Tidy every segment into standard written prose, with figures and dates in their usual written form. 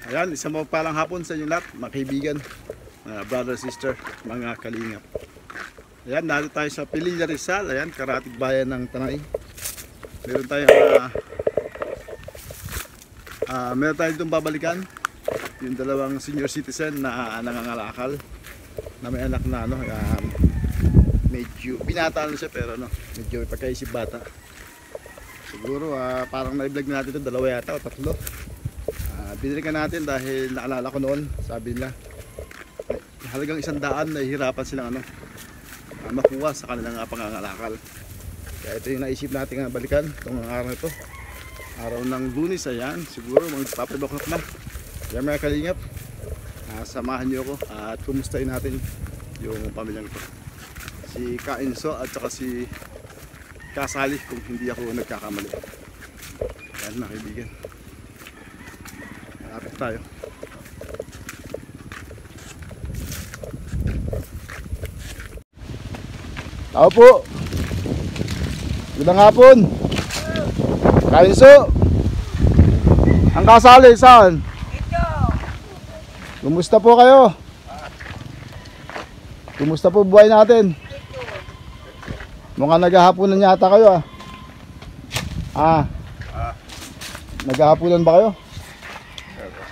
Ayan, isang mapagpalang hapon sa inyo lahat, mga kaibigan, brother, sister, mga kalingap. Ayan, narito tayo sa Pililla Rizal, ayan, karatig bayan ng Tanay. Meron tayo itong babalikan, yung dalawang senior citizen na nangangalakal, na may anak na medyo binata na siya, pero medyo may pagkaisip bata. Siguro parang na-vlog na natin ito, dalawa yata o tatlo. Binilikan natin dahil naalala ko noon, sabi nila halagang 100 nahihirapan silang makuha sa kanilang pangangalakal. Kaya ito yung naisip natin balikan itong araw na ito, araw ng Lunes. Ayan, siguro magpapabaknok na. Kaya mga kalingap, samahan niyo ako at kumustahin natin yung pamilyang ito, si Kainso at saka si Kasali, kung hindi ako nagkakamali. Ayan mga kaibigan, malapit tayo. Tao po. Magandang hapon. Kainso. Ang Kasali, saan? Ito. Kumusta po kayo? Kumusta po buhay natin? Mukhang naghahaponan yata kayo Naghahaponan ba kayo?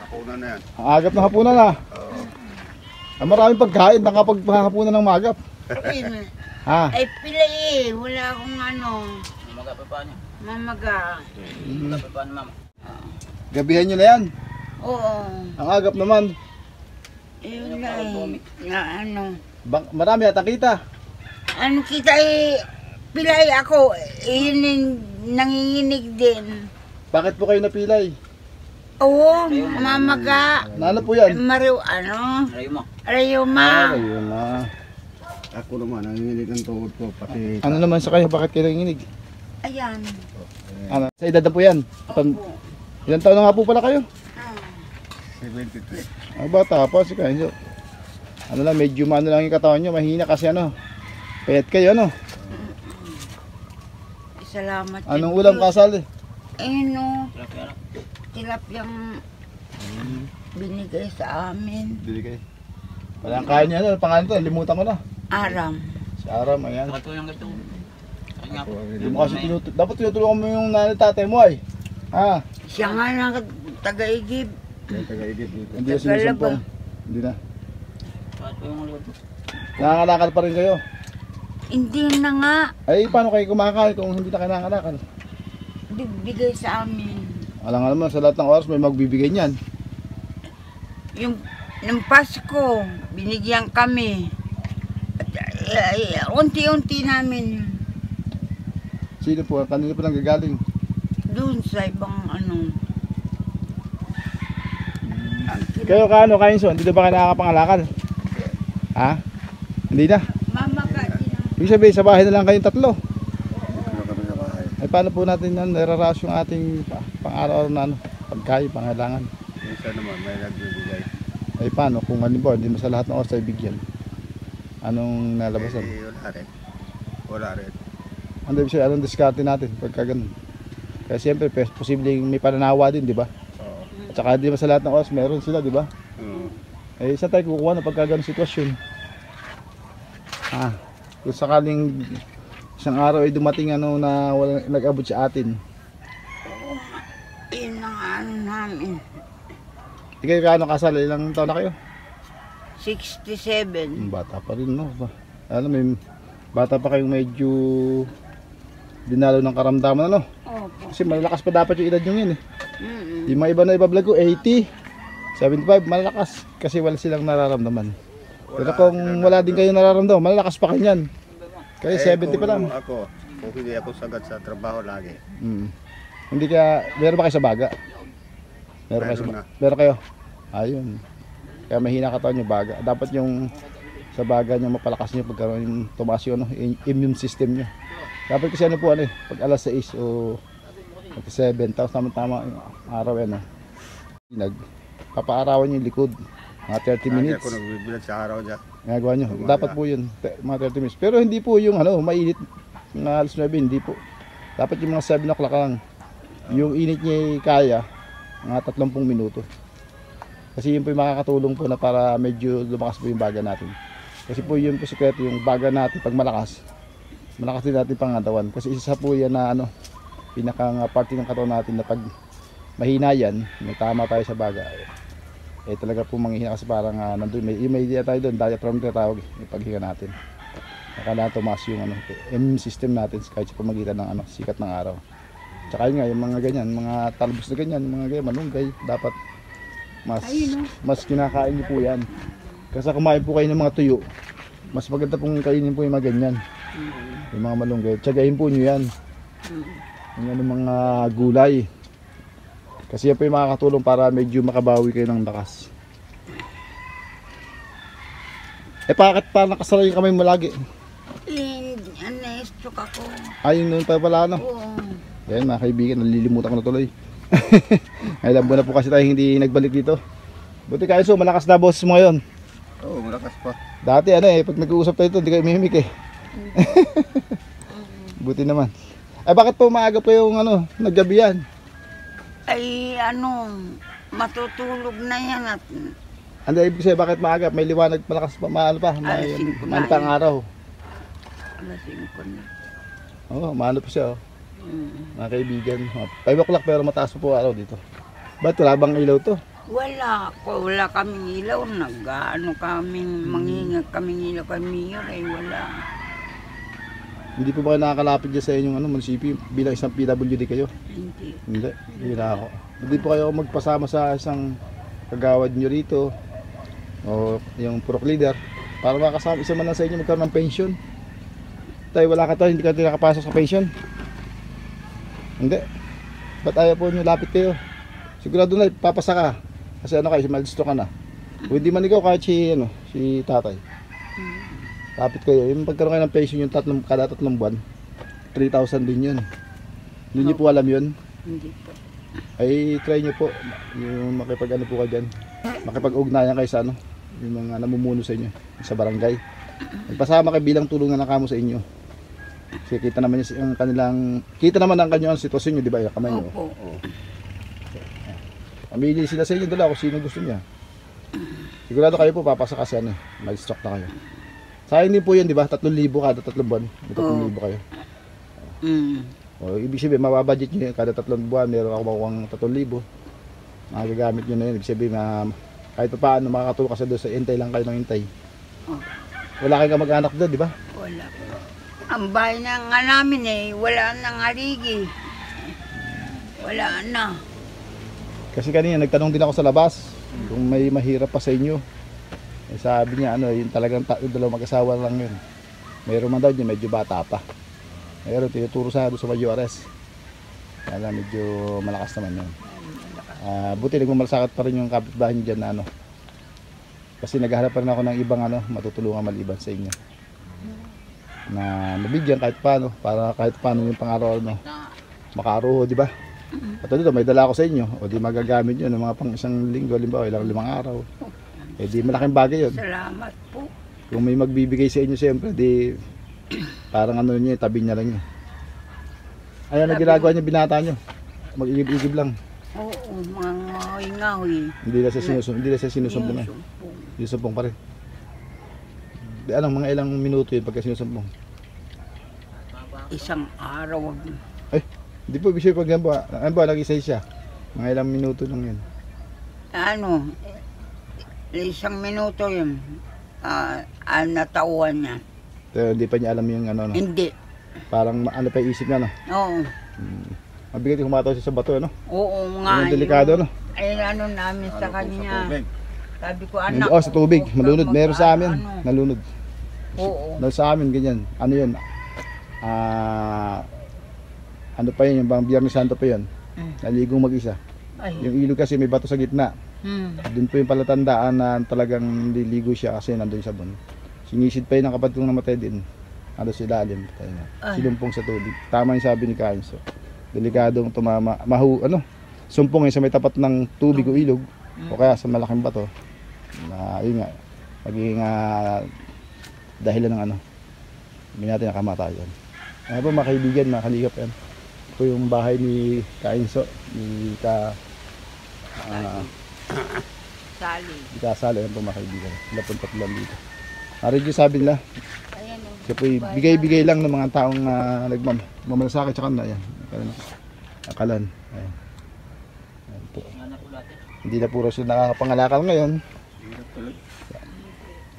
Hapunan na yan. Ang agap ng hapunan maraming pagkain, nakapaghahaponan ng magap. Ay pila wala akong Mamaga pa paano? mamaga. Mamaga pa paano, mama? Gabihan nyo na yan. Oo. Ang agap naman. Yun na Marami yata kita. kita pilay ako, yun nanginginig din. Bakit po kayo napilay? Oo, mamaga. Ano po yan? Arayo mo. Rayuma. Ayun na. Ako naman, nanginginig ang tuhod ko, pati... Ano naman sa kayo? Bakit kayo nanginginig? Ayan. Sa edad na po yan? Ilang taon na nga po pala kayo? 73. Bata pa si Kainso. Medyo maano lang yung katawan nyo, mahina kasi payat kayo Salamat. Anong ulam, Kasali? Tilapyang binigay sa amin. Binigay. Walang kaya niya pangalan to, limutan ko na. Aram. Si Aram, ayan. Katulong ito. Ay nga po. Hindi mo kasi dapat tinutulungan mo yung nanay tatay mo Siya nga na taga-igib. Taga-igib dito. Hindi na sinusumpong. Hindi na. Katulong ulit. Nangangalakal pa rin kayo. Hindi na nga. Ay, paano kayo kumakain kung hindi na kayo nangangalakal? Bigay sa amin. Alam nga naman, sa lahat ng oras may magbibigay niyan. Nung Pasko, binigyan kami. At, unti-unti namin. Sino po? Kanino po nanggagaling? Doon sa ibang Kayo Kainso, hindi na ba kayo nakakapangalakal? Hindi na? Mamaga din. Ibig sabihin, sa bahay na lang kayong tatlo. Ano kami sa bahay? Ay paano po natin nararas yung ating pang-araw-araw na pagkain, pangailangan? Minsan naman, may nagbibigay. Ay paano kung hindi mo sa lahat ng oras ay bigyan? Anong nalabasan? Wala rin. Anong diskarte natin pagka ganun? Kaya siyempre, posibleng may pananawa din, di ba? Oo. At saka di ba sa lahat ng oras meron sila, di ba? Eh, saan tayo kukuha ng pagka ganun sitwasyon? Kung sakaling isang araw ay dumating na wala nag-abot sa atin. Yun ang namin. Ikaw kaano Kasali? Ilang taon na kayo? 67. Bata pa rin, no? May bata pa kayong medyo dinalo ng karamdaman, Opo. Kasi malalakas pa dapat yung edad nyo yun Yung mga iba na iba-vlog ko, 80, 75, malalakas. Kasi wala silang nararamdaman. Pero kung wala din kayo nararamdaman, malalakas pa kanyan. Kaya 70 pa lang. Kung hindi ako sagad sa trabaho lagi. Hindi meron ba kayo sa baga? Meron kayo? Ayun. Kaya mahina katawan nyo baga. Dapat yung sa baga nyo mapalakas nyo pagkaroon tumaas yung immune system nyo. Dapat kasi pag alas 6 o 7, tapos tama yung araw papaarawan nyo yung likod. Mga 30 minutes. Ako nagbibilag sa araw dyan. Ginagawa nyo. Dapat po yun, mga 30 minutes. Pero hindi po yung mainit na alas 9, hindi po. Dapat yung mga 7 o'clock lang. Yung init niya kaya, mga 30 minuto. Kasi yun po yung makakatulong po na para medyo lumakas po yung baga natin. Kasi po yun po sikreto, yung baga natin pag malakas din natin pangatawan. Kasi isa po yan na ano, pinakang parte ng katawan natin na pag mahina yan, may tama tayo sa baga. Eh talaga po manghihina kasi parang nandun, may idea tayo doon, diaphragm na tawag yung paghinga natin. Nakala tumaas yung ano, immune system natin kahit sa pamagitan ng ano, sikat ng araw. Tsaka yun nga, yung mga ganyan, mga talbos na ganyan, mga ganyan, malunggay, dapat mas kinakain niyo po yan. Kasi kumain po kayo ng mga tuyo, mas maganda pong kainin po yung mga ganyan. Yung mga malunggay, tsagain po nyo yan. Yung ano, mga gulay. Kasi yan po yung makakatulong para medyo makabawi kayo ng lakas. Eh bakit pa nakasara yung kamay mo lagi? Na-stroke ako. Ayun nun pa pala ano. Oo. Yan mga kaibigan, nalilimutan ko na tuloy. Ngayon buwan na po kasi tayo hindi nagbalik dito. Buti kayo so, malakas na boses mo ngayon. Oo, malakas pa. Dati ano eh, pag nag-uusap tayo ito, hindi kayo mimik eh. Buti naman. Ay bakit po maaga pa yung ano, naggabi yan? Ay ano, matutulog na yan at Ano ibig sabihin, bakit maaga? May liwanag malakas pa, maano pa? Alas 5 na Maano pa ang araw. alas 5 na. Oo, maano pa siya oh. Mm. Mga kaibigan. 5 o'clock pero mataas pa po araw dito. Ba't wala bang ilaw to? Wala kaming ilaw. Manghinga kaming ilaw kay Mayor ay wala. Hindi po ba kayo nakakalapit dyan sa inyong ano, munisipyo bilang isang PWD kayo? Hindi. Hindi na ako. Hindi po kayo magpasama sa isang kagawad nyo rito o yung purok leader para makasama isa man lang sa inyo magkaroon ng pension. Tayo wala ka to, hindi ka nakapasok sa pension. Hindi. Ba't ayaw po nyo lapit kayo? Sigurado na papasa ka. Kasi ano kayo, malisto ka na. O hindi man ikaw kahit si tatay. Lapit kayo. Yung pagkaroon kayo ng pension yung kada tatlong buwan, 3,000 din yun. Hindi nyo po alam yun? Hindi po. Ay try nyo po yung makipag-ano po kayo dyan. Makipag-ugnayan kayo sa ano, yung mga namumuno sa inyo sa barangay. Magpasama kayo bilang tulungan na kamo sa inyo. Kasi kita naman yung kanilang, kita naman ang kanyang sitwasyon nyo, di ba? Yung kamay nyo. Opo. Amili sila sa inyo dala kung sino gusto niya. Sigurado kayo po papasa kasi ano, mag-stock na kayo. Sayang din po yun, di ba? 3,000 kada 3 buwan. May 3,000 kayo. O, ibig sabihin, mababudget nyo yun. Kada 3 buwan, meron ako makukuhang 3,000. Magagamit nyo na yun. Ibig sabihin, kahit pa paano, makakatulong kasi doon sa intay lang kayo ng intay. Wala kayong kamag-anak doon, di ba? Wala po. Ang bahay na nga namin wala nang haligi. Wala na. Kasi kanina, nagtanong din ako sa labas kung may mahirap pa sa inyo. Eh, sabi niya, yung talagang dalawang mag-asawa lang yun. Mayroon man daw niya, medyo bata pa. Mayroon, tinuturo sa doon sa Mayores. Kaya medyo malakas naman yun. Buti nagmamalasakit pa rin yung kapitbahay niyo dyan na ano. Kasi naghahanap pa rin ako ng ibang matutulungan maliban sa inyo. Na nabigyan kahit paano, para kahit paano yung pang-araw makaruho, di ba? At dito, may dala ako sa inyo, o di magagamit yun ng mga pang isang linggo, halimbawa, ilang 5 araw. Eh di malaking bagay yun. Salamat po. Kung may magbibigay sa inyo siyempre, di parang ano niya, tabi niya lang yun. Ayan ang ginagawa niya, binata niyo. Mag-igib-igib lang. Oo, mga ngahoy-ngahoy. Hindi na siya sinusumbong. Sinusumbong pa rin. Di anong mga ilang minuto yun pagka sinusumbong? Isang araw. Hindi po ibig sabihin pag nag-isay siya. Mga ilang minuto lang yun. Isang minuto yun. Natauhan niya. Pero hindi pa niya alam yung ano. Hindi. Parang ano pa yung isip niya, no? Oo. Mabigat yung humataw siya sa bato, no? Oo nga. Yung delikado, no? Ay, namin sa kanya. Sabi ko, Sa tubig. Malunod. Meron sa amin. Nalunod. Oo. Sa amin, ganyan. Ano yun? Ano pa yun? Yung bang Biyernes Santo pa yun. Naligong mag-isa. Ay. Yung ilog kasi may bato sa gitna. Doon po yung palatandaan na talagang nililigo siya kasi nandun sa sabon. Sinisid pa yun ang kapatid kong namatay din. Ano si ilalim. Silumpong sa tubig. Tama yung sabi ni Kainso. Delikadong tumama. Sumpong yun sa may tapat ng tubig o ilog. O kaya sa malaking bato. Yun nga. Magiging dahilan ng hindi natin nakamatayan. Ano po mga kaibigan, mga kaligap yan. Ito yung bahay ni Kainso. Sali. Di kasali. Ayan po mga kaibigan. Sila po tatlo dito. Narin yung sabi nila. Ayan o. Siya po bigay-bigay lang ng mga taong nagmamalasakit sa kanila. Ayan. Akalan. Ayan. Ayan po. Yan na po lahat. Hindi na puro sila nakakapangalakal ngayon.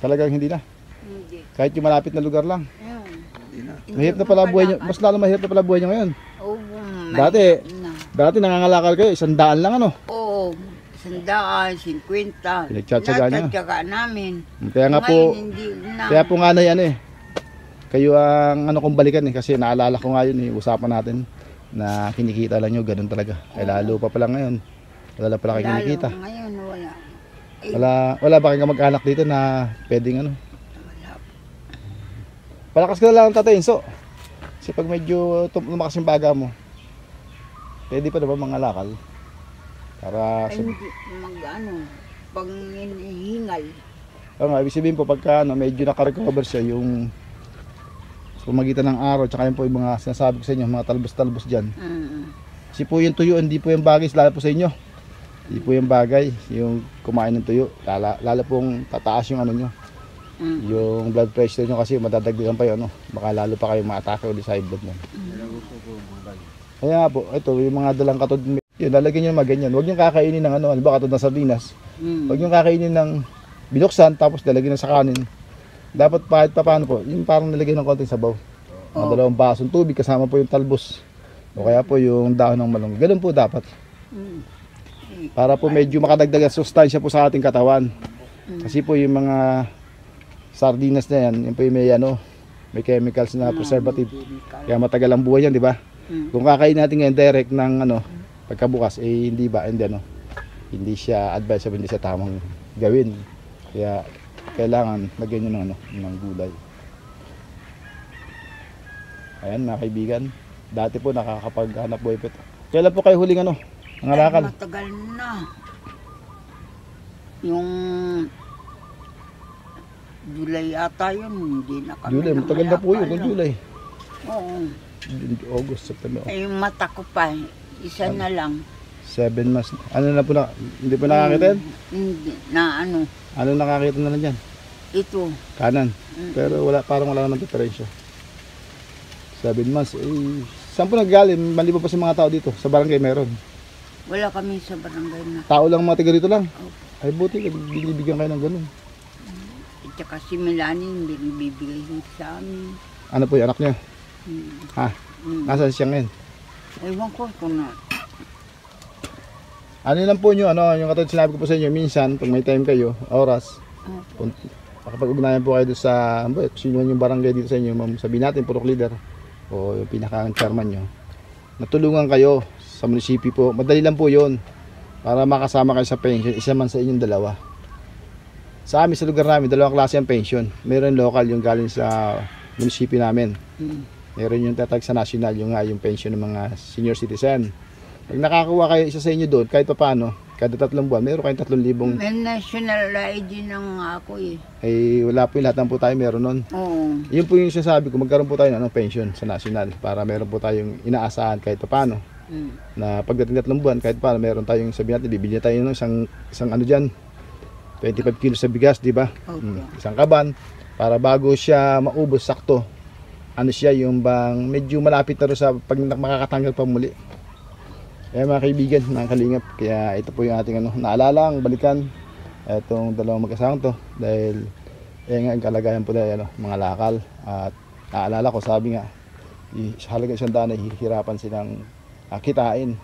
Talagang hindi na. Hindi. Kahit yung malapit na lugar lang. Ayun. Mahirap na pala buhay nyo. Mas lalo mahirap na pala buhay nyo ngayon. Oo. Dati, na. dati nangangalakal kayo, 100 lang ano. Oo. 100, 50. Pinagtsatsaga niyo. Pinagtsatsaga namin. Kaya nga po, Ngayon, hindi na. kaya po nga na yan eh. Kayo ang ano kong balikan eh. Kasi naalala ko nga yun eh, usapan natin na kinikita lang nyo, ganun talaga. Ay lalo pa pala ngayon. Wala pala kayo kinikita. Lalo, ngayon wala. Eh, Wala ba kayong kamag-anak dito na pwedeng ano? wala. Palakas ka na lang tatay Inso. Kasi pag medyo lumakas yung baga mo, pwede pa naman mga lakal. Para Ay, sa... hindi mag-ano. Pag hinihingal. Oo nga, ibig sabihin po pagka ano, medyo nakarecover siya yung sa pamagitan ng araw, tsaka yun po yung mga sinasabi ko sa inyo, mga talbos-talbos dyan. Kasi po yung tuyo, hindi po yung bagay, lalo po sa inyo. Hindi po yung bagay, yung kumain ng tuyo. Lalo pong tataas yung ano nyo. Yung blood pressure nyo kasi madadagdagan pa yun. Ano? Baka lalo pa kayo ma-atake ulit sa high blood mo. Kaya nga po, ito yung mga dalang katod. Yun, lalagyan nyo naman ganyan. Huwag nyo kakainin ng ano, ba katod ng sardinas. Huwag nyo kakainin ng binuksan tapos lalagyan sa kanin. Dapat kahit pa paano po, yung parang nilagay ng konting sabaw. Mga 2 basong tubig kasama po yung talbos. O kaya po yung dahon ng malunggay. Ganun po dapat. Para po medyo makadagdag ang sustansya po sa ating katawan. Kasi po yung mga sardinas na yan, yung po yung may chemicals na preservative. Kaya matagal ang buhay yan, di ba? Kung kakain natin ngayon direct ng pagkabukas, eh hindi ba, hindi siya advisable, hindi siya tamang gawin. Kaya kailangan lagyan nyo ng gulay. Ayan mga kaibigan, dati po nakakapaghanap buhay po ito. Kailan po kayo huling nangalakal? Matagal na. Yung July ata yun, hindi na kami July, matagal na po yun, nangalakal. July. Oo. August, September. Ay, yung mata ko pa, isa na lang. 7 months. Ano na po na? Hindi po nakakita yan? Hindi, na ano, Ano nakakita na lang dyan? ito. Kanan. Pero parang wala naman diferensya. 7 months. Eh, saan po naggaling? Maliban pa sa mga tao dito. Sa barangay meron. Wala kami sa barangay na. Tao lang mga tiga dito lang. Ay buti, binibigyan kayo ng ganun. At saka si Melanie, hindi bibigay sa amin. Ano po yung anak niya? Ha? Nasaan siya ngayon? Ewan ko kung na. Ano lang po nyo, yung katulad sinabi ko po sa inyo, minsan, pag may time kayo, oras, makapag-ugnayan po kayo doon sa, sino yung barangay dito sa inyo, sabihin natin, purok leader, o yung pinaka-chairman nyo, natulungan kayo sa munisipyo po, madali lang po yun, para makasama kayo sa pension, isa man sa inyong dalawa. Sa amin, sa lugar namin, 2 klase ang pension. Meron local, yung galing sa munisipyo namin. Meron yung tatag sa national, yung pension ng mga senior citizen. Pag nakakuha kayo isa sa inyo doon, kahit pa paano, kada 3 buwan, meron kayong 3,000. May national ID ng ako eh. Ay wala po yung lahat ng po tayo meron nun. Oo. Yun po yung sinasabi ko, magkaroon po tayo ng pension sa national para meron po tayong inaasahan kahit pa paano. Na pagdating 3 buwan, kahit paano, meron tayong sabihin natin, bibili tayo ng isang ano dyan, 25 kilos sa bigas, di ba? Isang kaban, para bago siya maubos sakto, ano siya, yung bang medyo malapit na rin sa pag makakatanggal pa muli. Kaya mga kaibigan, mga kalingap, kaya ito po yung ating naalala, ang balikan itong 2 mag-asawang to dahil ang kalagayan po dahil mga lakal, at naalala ko, sabi nga halaga 100 na hihirapan silang kitain,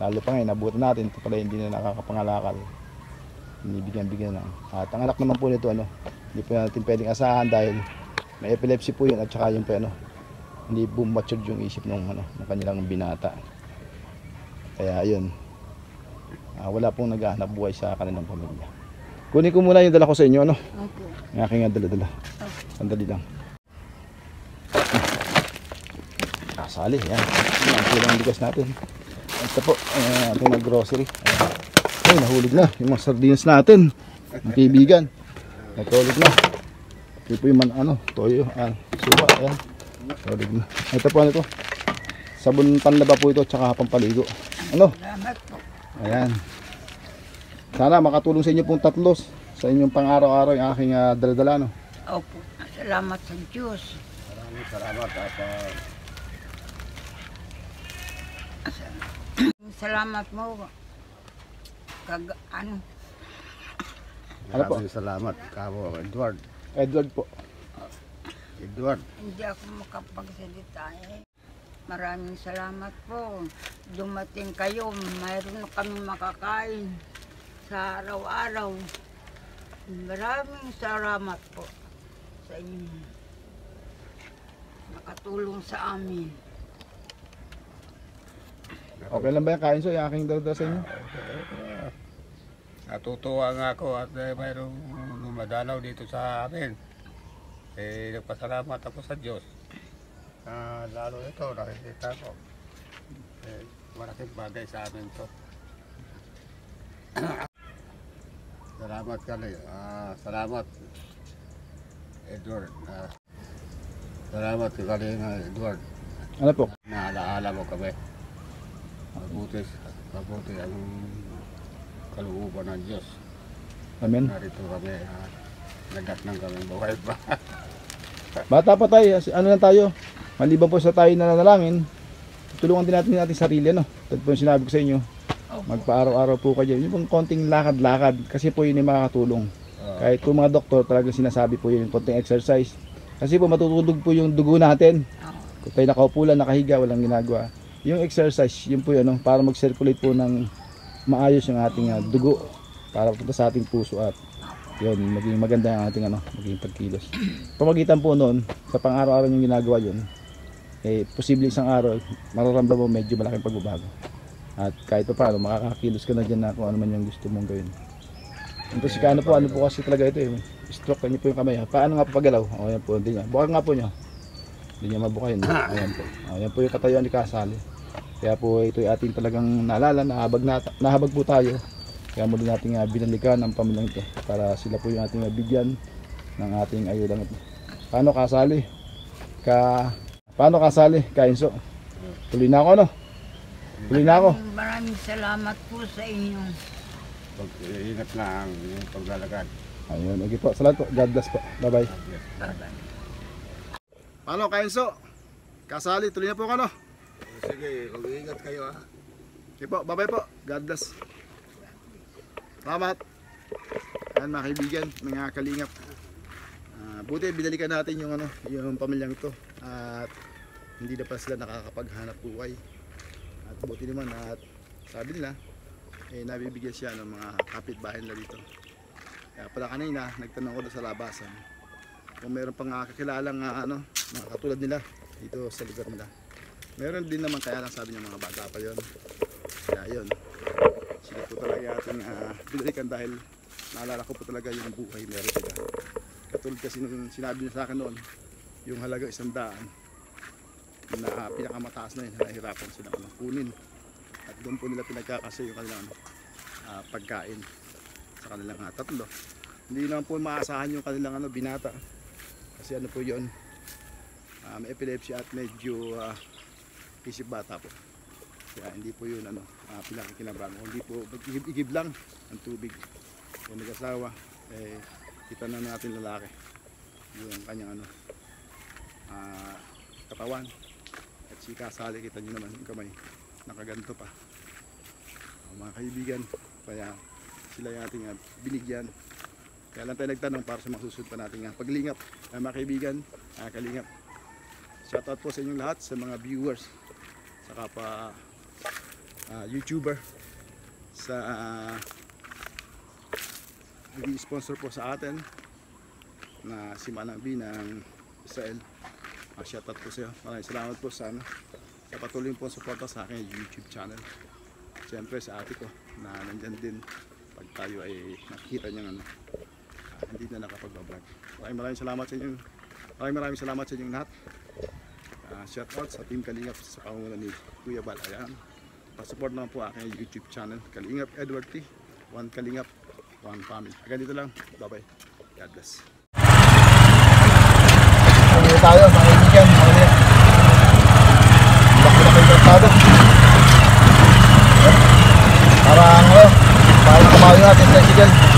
lalo pa ngayon nabutan natin, ito pala hindi na nakakapangalakal, binibigyan lang. At ang anak naman po nito, hindi po natin pwedeng asahan dahil may epilepsy po yun, at saka yung hindi po matured yung isip ng kanilang binata. Kaya yun, wala pong naghahanap buhay sa kanilang pamilya. Kunin ko muna yung dala ko sa inyo, Opo. Ang aking dala-dala. Sandali lang. Sali, yan. Ang kulang bigas natin. Ito po, ating nag-grocery. Ay, nahulog na yung mga sardinas natin. Mga kaibigan. Nagkahulog na. Ito po yung toyo, suka, ayan. Nahulog na. Ito po, sabon panlaba po ito, tsaka pampaligo. Salamat po. Ayan. Sana makatulong sa inyo pong tatlo sa inyong pang-araw-araw yung aking daladala, no? Opo, salamat sa Diyos. Maraming salamat at Salamat mo. Ano? Ano po? maraming salamat kamo Edward. Edward po. Edward. Hindi ako makapagsalita eh. Maraming salamat po. Dumating kayo, mayroon kami makakain sa araw-araw. Maraming salamat po sa inyo. Nakatulong sa amin. Okay lang ba yung kain so yung aking daladala sa inyo? Natutuwa nga ako at mayroong lumadalaw dito sa amin. Nagpasalamat ako sa Diyos. Lalo ito, nakikita ko. Malaking bagay sa amin to. Salamat kali. Salamat Edward. Salamat kali Edward. Ano po? Naalaala mo kami. Mabuti ang kalooban ng Diyos. Amen. Narito kami, nagatnang kami buhay pa. Bata pa tayo, ano lang tayo, maliban po sa tayo na nanalangin, tulungan din natin ating sarili, no? Ito po yung sinabi ko sa inyo, magpa-araw-araw po kayo, yung pong konting lakad-lakad, kasi po yun yung makakatulong. Kahit po mga doktor, talagang sinasabi po yun, yung konting exercise, kasi po matutulog po yung dugo natin. Kung tayo nakaupo lang, nakahiga, walang ginagawa. Yung exercise, yun po yun, no? Para mag-circulate po ng maayos yung ating dugo, para punta sa ating puso at yun, maging maganda yung ating maging pagkilos. Pamagitan po noon, sa pang-araw-araw yung ginagawa yun, posible isang araw, mararamdaman mo medyo malaking pagbabago. At kahit pa paano, makakakilos ka na dyan na kung ano man yung gusto mong gawin. Kasi ano po kasi talaga ito stroke niyo po yung kamay. Paano nga po pagalaw? O yan po, hindi niya. Buka nga po niyo. Hindi niya mabukayin. Ayan po. Ayan po yung katayuan ni Kasali. Kaya po ito ay ating talagang naalala, nahabag po tayo. Kaya muli natin binalikan ang pamilyang ito para sila po yung ating bigyan ng ating ayudang ito. Paano Kasali? Paano Kasali? Kainso. Tuloy na ako, no? Tuloy na ako. Maraming salamat po sa inyo. Pag-ingat lang yung paglalakad. Ayun, okay po. Salamat po. God bless po. Bye-bye. Bye-bye. Paano Kainso? Kasali, tuloy na po ka, no? Sige, mag-ingat kayo ha. Okay po, bye-bye po. God bless. Salamat. Ayan mga kaibigan, mga kalingap. Buti binalikan natin yung pamilyang ito. At hindi na pa sila nakakapaghanap buhay. At buti naman at sabi nila, nabibigyan siya ng mga kapitbahay nila dito. Kaya pala kanina, nagtanong ko doon sa labasan kung meron pang kakilalang mga katulad nila dito sa lugar nila. Meron din naman, kaya lang sabi niya mga bata pa yon. Kaya yun, sila po talaga ating binalikan dahil naalala ko po talaga yung buhay meron sila. Katulad kasi nung sinabi niya sa akin noon, yung halaga 100 na pinakamataas na yun, nahihirapan sila kunin. At doon po nila pinagkakasya yung kanilang pagkain sa kanilang tatlo. Hindi naman po maasahan yung kanilang binata. Kasi po yun, may epilepsy at medyo isip bata po. Kaya hindi po yun pinakikinabangan. Hindi po igib lang ang tubig. Kung nag-asawa, kita na natin lalaki yung kanyang katawan. At si Kasali, kita nyo naman yung kamay, nakaganto pa. Mga kaibigan, kaya sila yung ating binigyan. Kaya lang tayo nagtanong para sa mga susunod pa nating paglingap. Mga kaibigan, kalingap, shoutout po sa inyong lahat, sa mga viewers, saka pa YouTuber, sa naging sponsor po sa atin na si Manang B ng Israel. Shoutout po sa iyo. Maraming salamat po sa patuloy po suporta sa aking YouTube channel. Siyempre sa ate ko na nandyan din pag tayo ay nakikita niyang hindi na nakapag-vlog. Maraming salamat sa inyong lahat. Shoutout sa Team Kalingap sa pangunguna ni Kuya Bal. Ayan, pa-support naman po aking YouTube channel Kalingap Edward T. One Kalingap, One Family. Hanggang dito lang. Bye bye. God bless. Hindi tayo mga kaibigan. Laki na kayo tratado. Parang Ay, kabayo natin, tricycle.